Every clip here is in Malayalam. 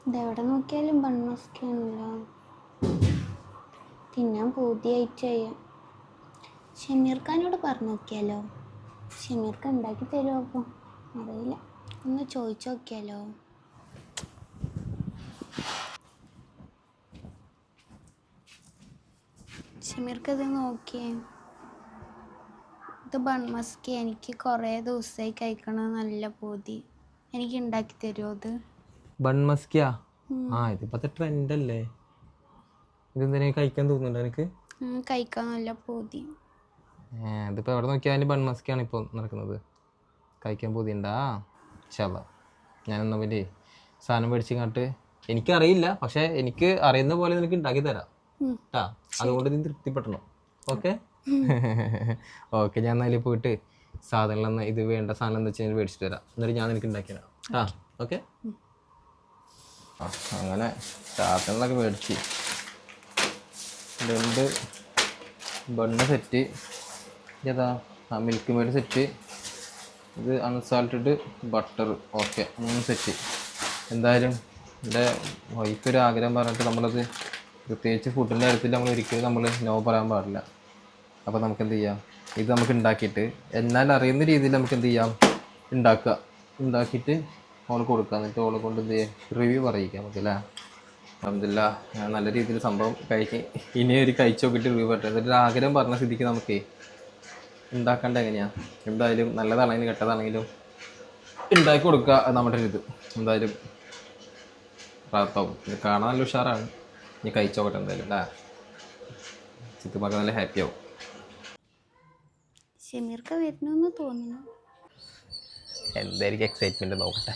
ഇതെവിടെ നോക്കിയാലും ബൺമസ്കാണല്ലോ. തിന്നാൻ പൂതിയായിട്ട് ചെയ്യാം. ഷമീർ ഖാനോട് പറഞ്ഞു നോക്കിയാലോ? ഷമീർ ഖാൻ ഉണ്ടാക്കി തരുമോ? അപ്പം അറിയില്ല, ഒന്ന് ചോദിച്ചു നോക്കിയാലോ? ഷമീർക്ക് ഇത് നോക്കിയേ, ഇത് ബൺമസ്കി. എനിക്ക് കുറേ ദിവസമായി കഴിക്കണം നല്ല പൂതി. എനിക്ക് ഉണ്ടാക്കി തരുമോ ഇത്? ബൺമസ്കിയാ? ആ, ഇതിപ്പോഴത്തെ ട്രെൻഡ് അല്ലേ. ഇതെന്തിനാ കഴിക്കാൻ തോന്നുന്നുണ്ടോ എനിക്ക്? കഴിക്കാൻ നല്ല പൂതി. ഇതിപ്പോൾ എവിടെ നോക്കിയാലും ബൺമസ്കിയാണ് ഇപ്പോൾ നടക്കുന്നത്. കഴിക്കാൻ പൂതിയുണ്ടാ? ശാല ഞാനെന്നാ വലിയ സാധനം മേടിച്ചിങ്ങോട്ട്, എനിക്കറിയില്ല, പക്ഷേ എനിക്ക് അറിയുന്ന പോലെ നിനക്ക് ഉണ്ടാക്കി തരാം കേട്ടാ. അതുകൊണ്ട് നീ തൃപ്തിപ്പെടണം. ഓക്കെ ഓക്കെ, ഞാൻ എന്നാലും പോയിട്ട് സാധനങ്ങൾ ഇത് വേണ്ട സാധനം എന്താ വെച്ചാൽ മേടിച്ചിട്ട് തരാം. എന്നിട്ട് ഞാൻ നിനക്ക് ഉണ്ടാക്കി തരാം കേട്ടാ. ഓക്കെ, അങ്ങനെ സാധനങ്ങളൊക്കെ മേടിച്ച് 2 ബണ്ണ് സെറ്റ്, ഏതാ മിൽക്ക് മെയ്ഡ് സെറ്റ്, ഇത് അൺസാൾട്ടഡ് ബട്ടർ, ഓക്കെ 3 സെറ്റ്. എന്തായാലും എൻ്റെ വൈഫ് ഒരു ആഗ്രഹം പറഞ്ഞിട്ട് നമ്മളത് പ്രത്യേകിച്ച് ഫുഡിൻ്റെ കാര്യത്തിൽ നമ്മൾ ഒരിക്കലും നമ്മൾ നോ പറയാൻ പാടില്ല. അപ്പോൾ നമുക്ക് എന്ത് ചെയ്യാം, ഇത് നമുക്ക് ഉണ്ടാക്കിയിട്ട് എന്നാൽ അറിയുന്ന രീതിയിൽ നമുക്ക് എന്ത് ചെയ്യാം, ഉണ്ടാക്കിയിട്ട് ഓള് കൊടുക്കുക. എന്നിട്ട് ഓളെ കൊണ്ട് എന്ത് ചെയ്യാം, റിവ്യൂ പറയിക്കാം നമുക്ക് അല്ലേ. അൽഹംദുലില്ലാ നല്ല രീതിയിൽ സംഭവം കഴിച്ച് ഇനി ഒരു കഴിച്ച് നോക്കിയിട്ട് റിവ്യൂ പറ്റും. എന്നിട്ട് ആഗ്രഹം പറഞ്ഞ സ്ഥിതിക്ക് നമുക്ക് ഉണ്ടാക്കേണ്ട എങ്ങനെയാണ്, എന്തായാലും നല്ലതാണെങ്കിലും കെട്ടതാണെങ്കിലും ഉണ്ടാക്കി കൊടുക്കുക. നമ്മുടെ ഒരു ഇത് എന്തായാലും പ്രാർത്ഥവും. ഇത് കാണാൻ നല്ല ഉഷാറാണ്. ഇനി കഴിച്ച് നോക്കട്ടെ എന്തായാലും അല്ലേ. ചിത്തുമൊക്കെ നല്ല ഹാപ്പി ആവും. ഷമീർക്ക് വരുന്നെന്ന് തോന്നുന്നു. എന്തായിരിക്കും എക്സൈറ്റ്മെൻറ്റ് നോക്കട്ടെ.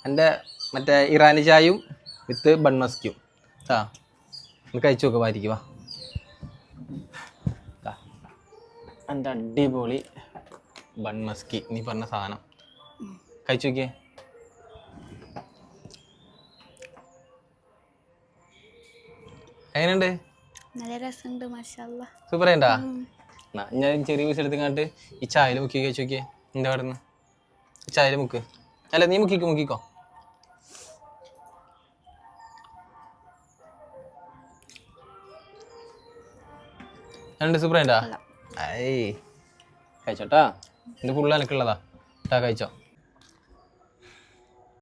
എൻ്റെ മറ്റേ ഇറാനി ചായയും വിത്ത് ബൺമസ്കിയും ഒന്ന് കഴിച്ചു നോക്കുക. വായിരിക്കും വാ, എൻ്റെ അടിപൊളി ബൺമസ്കി നീ പറഞ്ഞ സാധനം കഴിച്ചു നോക്കിയേ. എങ്ങനെയുണ്ട്? നല്ല രസമുണ്ട്, മാഷാഅല്ലാ. സൂപ്പർ ആയിട്ടാ. ഞാൻ ചെറിയ പീസ് എടുത്തിങ്ങാണ്ട് ഈ ചായയിൽ മുക്കി കഴിച്ചു നോക്കിയേ. എൻ്റെ അവിടെ നിന്ന് ഈ ചായയിൽ മുക്ക്. അല്ല, നീ മുക്കിക്കോ. രണ്ട് സൂപ്പർ ആയിട്ടാ. കഴിച്ചോട്ടാ, എൻ്റെ ഫുള്ള് എനക്കുള്ളതാ. കഴിച്ചോ.